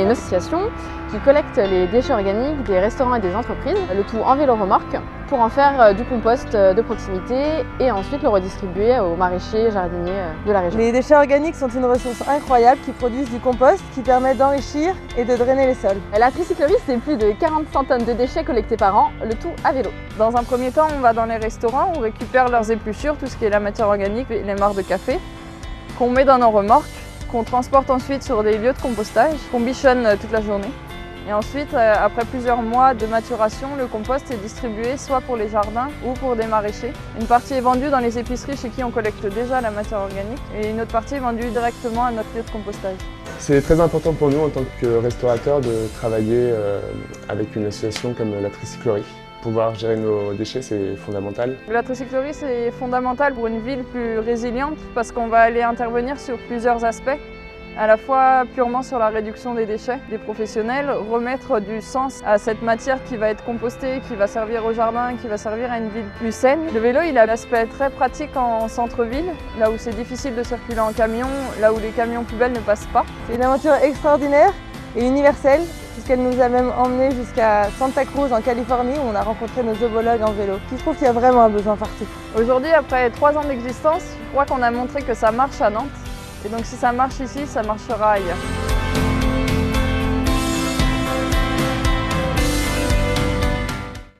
une association qui collecte les déchets organiques des restaurants et des entreprises, le tout en vélo-remorque, pour en faire du compost de proximité et ensuite le redistribuer aux maraîchers, jardiniers de la région. Les déchets organiques sont une ressource incroyable qui produisent du compost qui permet d'enrichir et de drainer les sols. La tricyclerie, c'est plus de 45 tonnes de déchets collectés par an, le tout à vélo. Dans un premier temps, on va dans les restaurants, on récupère leurs épluchures, tout ce qui est la matière organique, les marcs de café, qu'on met dans nos remorques, qu'on transporte ensuite sur des lieux de compostage, qu'on bichonne toute la journée. Et ensuite, après plusieurs mois de maturation, le compost est distribué soit pour les jardins ou pour des maraîchers. Une partie est vendue dans les épiceries chez qui on collecte déjà la matière organique et une autre partie est vendue directement à notre lieu de compostage. C'est très important pour nous en tant que restaurateurs de travailler avec une association comme la tricyclerie. Pouvoir gérer nos déchets, c'est fondamental. La tricyclerie, c'est fondamental pour une ville plus résiliente parce qu'on va aller intervenir sur plusieurs aspects. À la fois purement sur la réduction des déchets des professionnels, remettre du sens à cette matière qui va être compostée, qui va servir au jardin, qui va servir à une ville plus saine. Le vélo, il a l'aspect très pratique en centre-ville, là où c'est difficile de circuler en camion, là où les camions poubelles ne passent pas. C'est une aventure extraordinaire et universelle, puisqu'elle nous a même emmenés jusqu'à Santa Cruz en Californie, où on a rencontré nos homologues en vélo, qui trouvent qu'il y a vraiment un besoin partout. Aujourd'hui, après 3 ans d'existence, je crois qu'on a montré que ça marche à Nantes. Et donc si ça marche ici, ça marchera ailleurs.